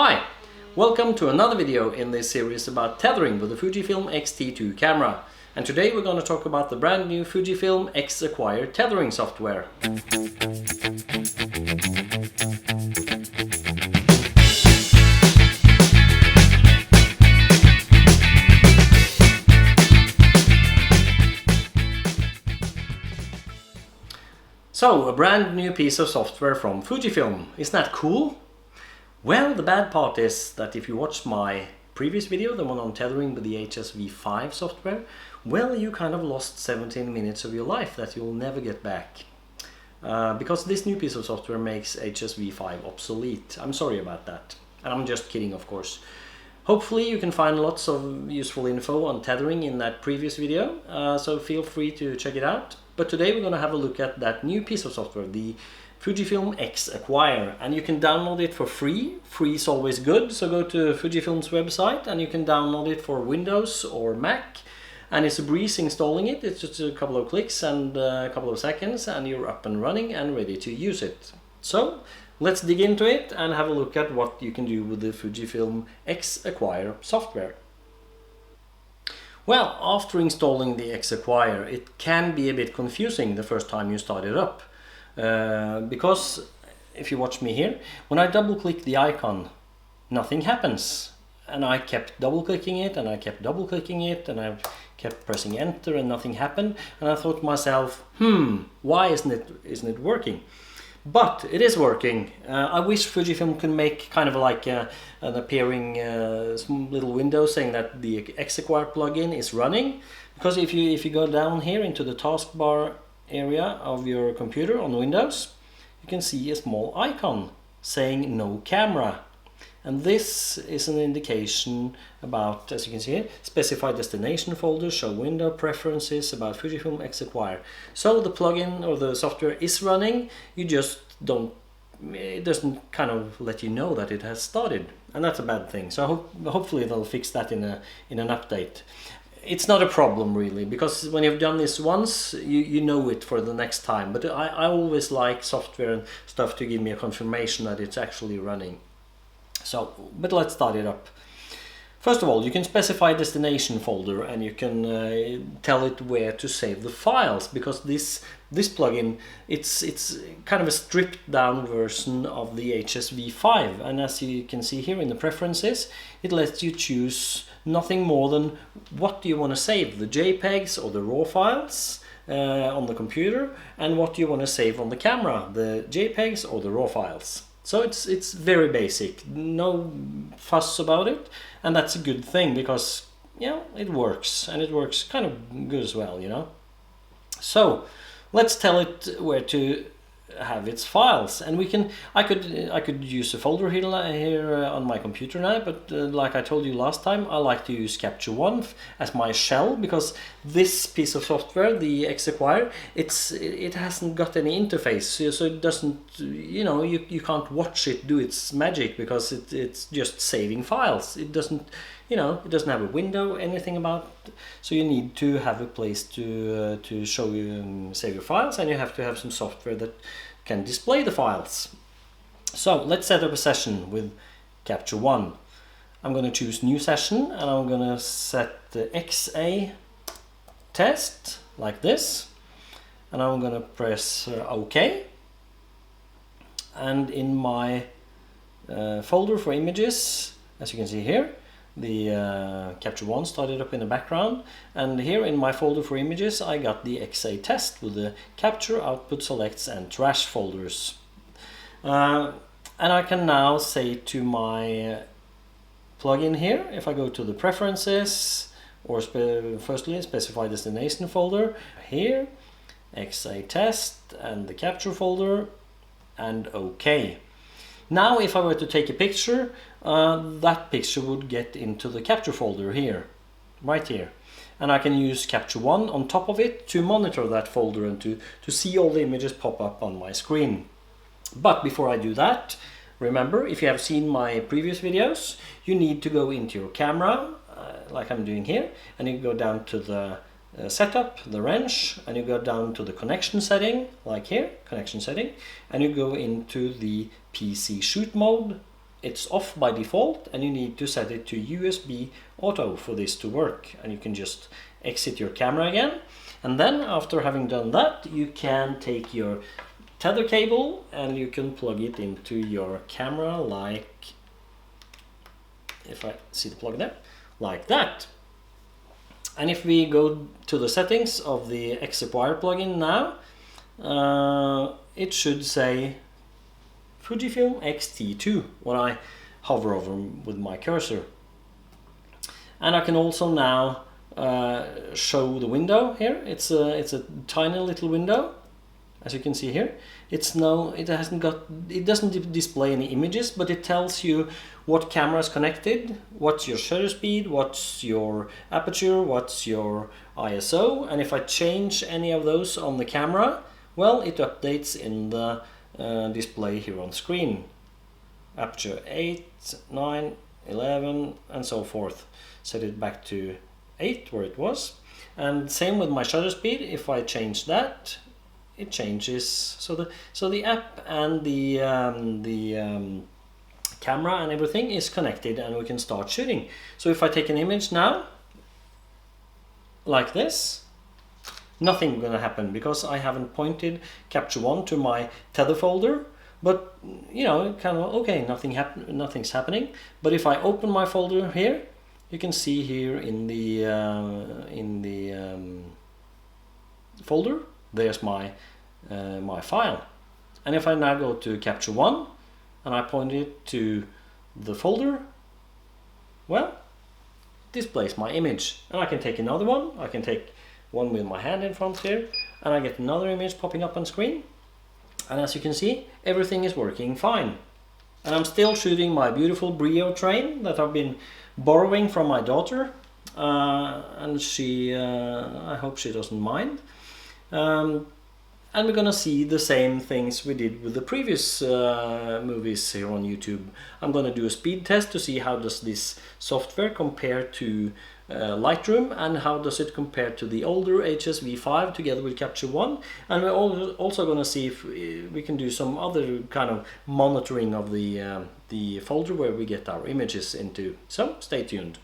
Hi! Welcome to another video in this series about tethering with the Fujifilm X-T2 camera. And today we're going to talk about the brand new Fujifilm X Acquire tethering software. So, a brand new piece of software from Fujifilm. Isn't that cool? Well, the bad part is that if you watch my previous video, the one on tethering with the HSV5 software, well, you kind of lost 17 minutes of your life that you'll never get back. Because this new piece of software makes HSV5 obsolete. I'm sorry about that. And I'm just kidding, of course. Hopefully you can find lots of useful info on tethering in that previous video, so feel free to check it out. But today we're going to have a look at that new piece of software, the Fujifilm X Acquire, and you can download it for free. Free is always good, so go to Fujifilm's website and you can download it for Windows or Mac, and it's a breeze installing it. It's just a couple of clicks and a couple of seconds and you're up and running and ready to use it. So let's dig into it and have a look at what you can do with the Fujifilm X Acquire software. Well, after installing the X Acquire, it can be a bit confusing the first time you start it up. Because if you watch me here, when I double click the icon, nothing happens. And I kept double clicking it and I kept double clicking it and I kept pressing enter and nothing happened. And I thought to myself, why isn't it working? But it is working. I wish Fujifilm could make kind of like an appearing little window saying that the X Acquire plugin is running. Because if you go down here into the taskbar area of your computer on Windows, you can see a small icon saying no camera. And this is an indication about, as you can see here, specify destination folder, show window preferences about Fujifilm X Acquire. So the plugin or the software is running, you just don't, it doesn't kind of let you know that it has started. And that's a bad thing. So hopefully they'll fix that in an update. It's not a problem really, because when you've done this once, you know it for the next time. But I always like software and stuff to give me a confirmation that it's actually running. So, but let's start it up. First of all, you can specify a destination folder and you can tell it where to save the files, because this plugin, it's kind of a stripped down version of the HSV5, and as you can see here in the preferences, it lets you choose nothing more than what do you want to save, the JPEGs or the RAW files on the computer, and what do you want to save on the camera, the JPEGs or the RAW files. So it's very basic, no fuss about it, and that's a good thing because, you know, it works, and it works kind of good as well, you know. So let's tell it where to have its files, and I could use a folder here on my computer now, but like I told you last time, I like to use Capture One as my shell, because this piece of software, the X Acquire, it hasn't got any interface, so it doesn't, you know, you can't watch it do its magic, because it's just saving files. It doesn't, you know, it doesn't have a window, anything about, so you need to have a place to show you and save your files, and you have to have some software that can display the files. So let's set up a session with Capture One. I'm going to choose new session and I'm going to set the XA test like this, and I'm going to press OK. And in my folder for images, as you can see here, the Capture One started up in the background, and here in my folder for images I got the XA test with the capture, output, selects and trash folders. And I can now say to my plugin here, if I go to the preferences, or firstly specify destination folder, here XA test and the capture folder, and OK. Now if I were to take a picture, that picture would get into the capture folder here, right here. And I can use Capture One on top of it to monitor that folder and to see all the images pop up on my screen. But before I do that, remember, if you have seen my previous videos, you need to go into your camera, like I'm doing here, and you go down to the setup, the wrench, and you go down to the connection setting, like here, connection setting, and you go into the PC shoot mode, it's off by default, and you need to set it to USB auto for this to work. And you can just exit your camera again, and then after having done that, you can take your tether cable and you can plug it into your camera, like, if I see the plug there, like that. And if we go to the settings of the X Acquire plugin now, it should say Fujifilm X-T2 when I hover over with my cursor. And I can also now show the window here. It's a tiny little window, as you can see here. It doesn't display any images, but it tells you what camera is connected, what's your shutter speed, what's your aperture, what's your ISO, and if I change any of those on the camera, well, it updates in the display here on screen. Aperture 8, 9, 11, and so forth. Set it back to 8 where it was. And same with my shutter speed. If I change that, it changes. So the app and the camera and everything is connected, and we can start shooting. So if I take an image now, like this, nothing gonna happen because I haven't pointed Capture One to my tether folder. But you know, kind of okay, nothing's happening. But if I open my folder here, you can see here in the folder, there's my my file. And if I now go to Capture One and I point it to the folder, well, displays my image. And I can take another one. I can take one with my hand in front here, and I get another image popping up on screen. And as you can see, everything is working fine. And I'm still shooting my beautiful Brio train that I've been borrowing from my daughter, and she, I hope she doesn't mind. And we're gonna see the same things we did with the previous movies here on YouTube. I'm gonna do a speed test to see how does this software compare to Lightroom, and how does it compare to the older HSV5 together with Capture One. And we're also gonna see if we can do some other kind of monitoring of the folder where we get our images into. So stay tuned.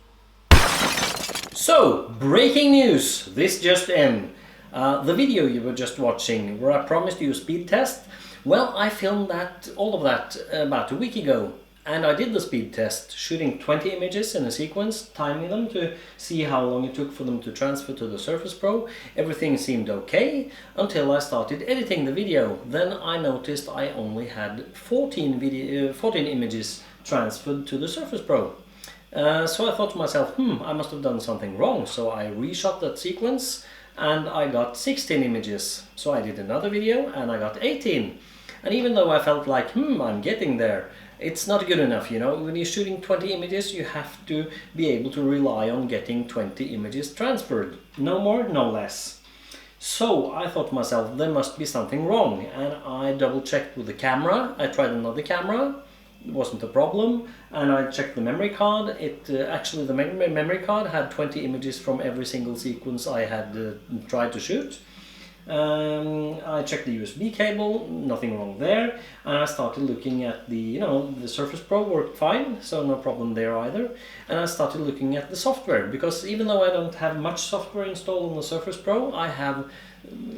So, breaking news, this just in. The video you were just watching, where I promised you a speed test, well, I filmed all of that about a week ago, and I did the speed test, shooting 20 images in a sequence, timing them to see how long it took for them to transfer to the Surface Pro. Everything seemed okay until I started editing the video. Then I noticed I only had 14 images transferred to the Surface Pro. So I thought to myself, I must have done something wrong. So I reshot that sequence, and I got 16 images. So I did another video and I got 18. And even though I felt like, I'm getting there, it's not good enough, you know. When you're shooting 20 images, you have to be able to rely on getting 20 images transferred. No more, no less. So I thought to myself, there must be something wrong. And I double checked with the camera. I tried another camera. It wasn't a problem, and I checked the memory card. Actually, the memory card had 20 images from every single sequence I had tried to shoot. I checked the USB cable, nothing wrong there, and I started looking at the Surface Pro worked fine, so no problem there either. And I started looking at the software, because even though I don't have much software installed on the Surface Pro, I have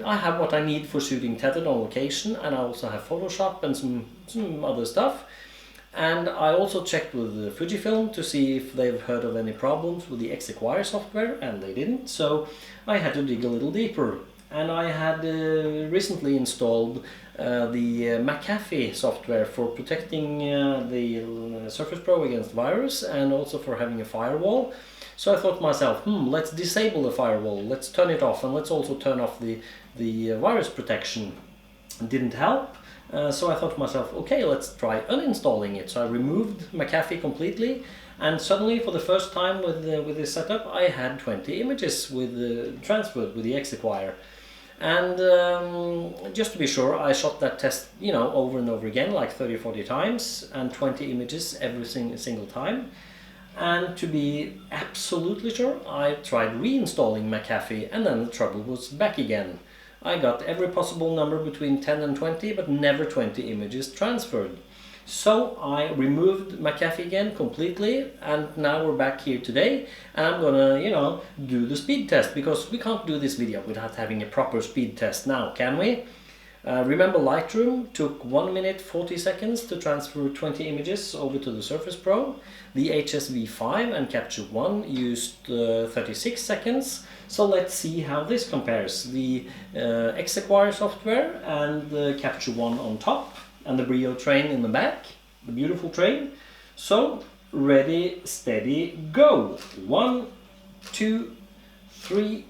what I need for shooting tethered on location, and I also have Photoshop and some other stuff. And I also checked with Fujifilm to see if they've heard of any problems with the X Acquire software, and they didn't, so I had to dig a little deeper. And I had recently installed the McAfee software for protecting the Surface Pro against virus, and also for having a firewall. So I thought to myself, let's disable the firewall, let's turn it off, and let's also turn off the virus protection. It didn't help. So I thought to myself, okay, let's try uninstalling it. So I removed McAfee completely, and suddenly, for the first time with this setup, I had 20 images transferred with the X Acquire. And just to be sure, I shot that test, over and over again, like 30-40 times, and 20 images every single time. And to be absolutely sure, I tried reinstalling McAfee, and then the trouble was back again. I got every possible number between 10 and 20, but never 20 images transferred. So I removed McAfee again completely, and now we're back here today, and I'm gonna, you know, do the speed test, because we can't do this video without having a proper speed test now, can we? Remember, Lightroom took 1 minute 40 seconds to transfer 20 images over to the Surface Pro. The HSV5 and Capture One used 36 seconds. So let's see how this compares. The X Acquire software and the Capture One on top, and the Brio train in the back, the beautiful train. So ready, steady, go! 1, 2, 3,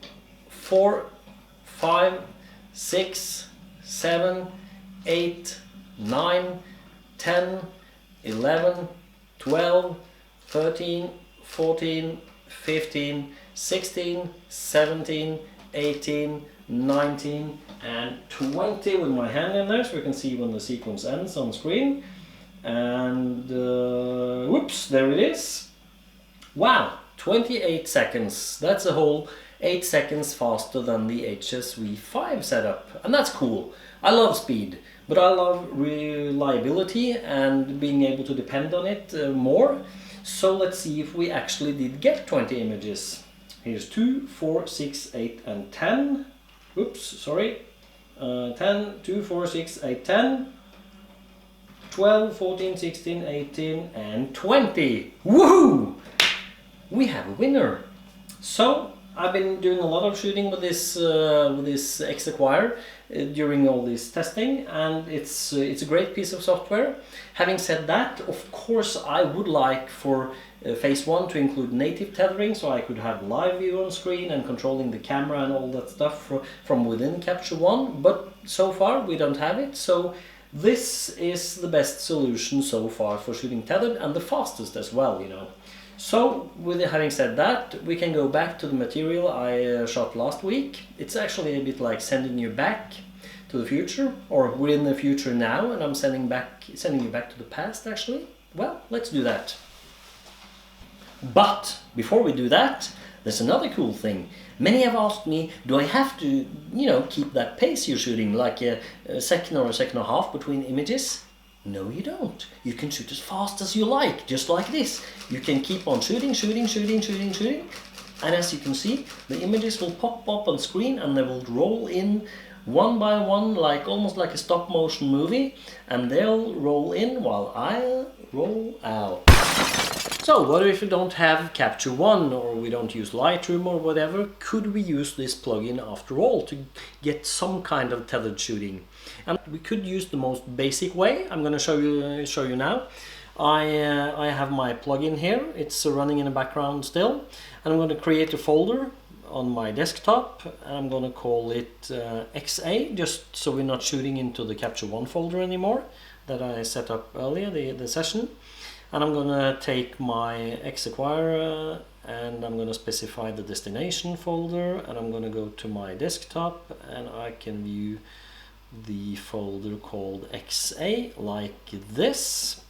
4, 5, 6, 7, 8, 9, 10, 11, 12, 13, 14, 15, 16, 17, 18, 19 and 20 with my hand in there, so we can see when the sequence ends on screen. And whoops, there it is. Wow, 28 seconds. That's a whole 8 seconds faster than the HSV5 setup, and that's cool. I love speed, but I love reliability and being able to depend on it more. So let's see if we actually did get 20 images. Here's 2, 4, 6, 8 and 10. Oops, sorry. 10, 2, 4, 6, 8, 10. 12, 14, 16, 18 and 20. Woohoo! We have a winner. So I've been doing a lot of shooting with this X Acquire during all this testing, and it's a great piece of software. Having said that, of course I would like for phase 1 to include native tethering, so I could have live view on screen and controlling the camera and all that stuff from within Capture One, but so far we don't have it. So this is the best solution so far for shooting tethered, and the fastest as well, you know. So, with having said that, we can go back to the material I shot last week. It's actually a bit like sending you back to the future, or we're in the future now, and I'm sending you back to the past actually. Well, let's do that. But before we do that, there's another cool thing. Many have asked me, do I have to, you know, keep that pace you're shooting, like a second or a second and a half between images? No, you don't. You can shoot as fast as you like, just like this. You can keep on shooting, and as you can see, the images will pop up on screen and they will roll in one by one, like almost like a stop motion movie, and they'll roll in while I roll out. So what if we don't have Capture One, or we don't use Lightroom or whatever? Could we use this plugin after all to get some kind of tethered shooting? And we could use the most basic way. I'm going to show you now. I have my plugin here. It's running in the background still, and I'm going to create a folder on my desktop, and I'm going to call it XA, just so we're not shooting into the Capture One folder anymore that I set up earlier, the session. And I'm going to take my X Acquire and I'm going to specify the destination folder, and I'm going to go to my desktop and I can view the folder called XA like this.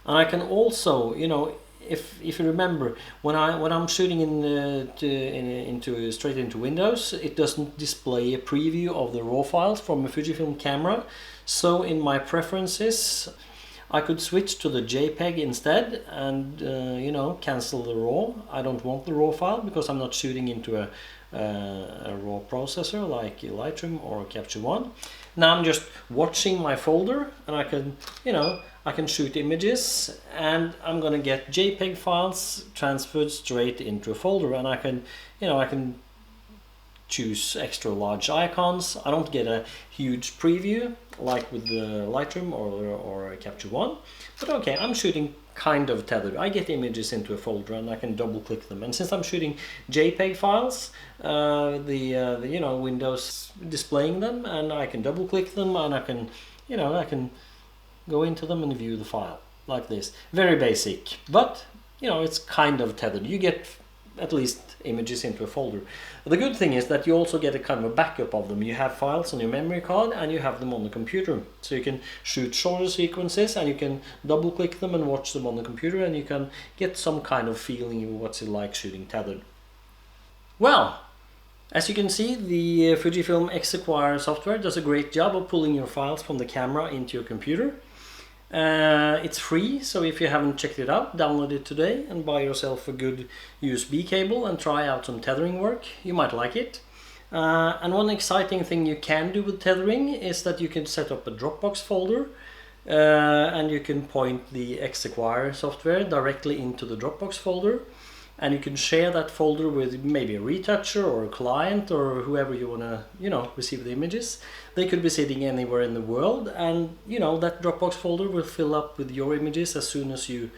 And I can also, you know, if you remember, when I'm shooting straight into Windows, it doesn't display a preview of the raw files from a Fujifilm camera. So in my preferences, I could switch to the JPEG instead and you know, cancel the RAW. I don't want the RAW file because I'm not shooting into a RAW processor like Lightroom or Capture One. Now I'm just watching my folder, and I can, you know, I can shoot images, and I'm gonna get JPEG files transferred straight into a folder, and I can, you know, I can choose extra large icons. I don't get a huge preview like with the Lightroom or Capture One, but okay, I'm shooting kind of tethered. I get images into a folder and I can double click them, and since I'm shooting JPEG files, the you know, Windows displaying them, and I can double click them, and I can, you know, I can go into them and view the file like this. Very basic, but you know, it's kind of tethered. You get at least images into a folder. The good thing is that you also get a kind of a backup of them. You have files on your memory card and you have them on the computer, so you can shoot shorter sequences and you can double click them and watch them on the computer, and you can get some kind of feeling of what's it like shooting tethered. Well, as you can see, the Fujifilm X Acquire software does a great job of pulling your files from the camera into your computer. It's free, so if you haven't checked it out, download it today and buy yourself a good USB cable and try out some tethering work. You might like it. And one exciting thing you can do with tethering is that you can set up a Dropbox folder and you can point the X Acquire software directly into the Dropbox folder, and you can share that folder with maybe a retoucher or a client or whoever you want to, receive the images. They could be sitting anywhere in the world, and that Dropbox folder will fill up with your images as soon as you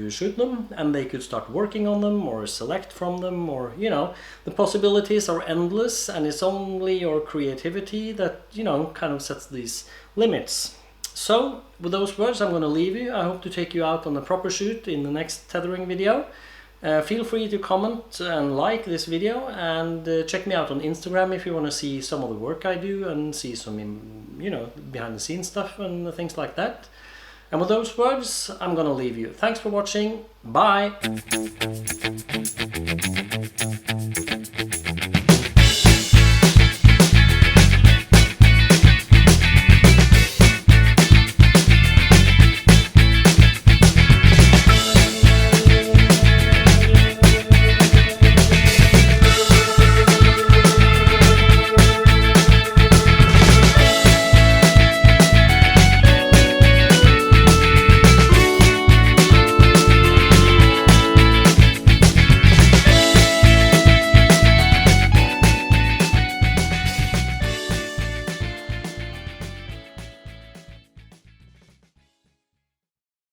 shoot them, and they could start working on them or select from them, or the possibilities are endless, and it's only your creativity that kind of sets these limits. So with those words, I'm going to leave you. I hope to take you out on a proper shoot in the next tethering video. Feel free to comment and like this video, and check me out on Instagram if you want to see some of the work I do and see some behind the scenes stuff and things like that. And with those words, I'm gonna leave you. Thanks for watching. Bye!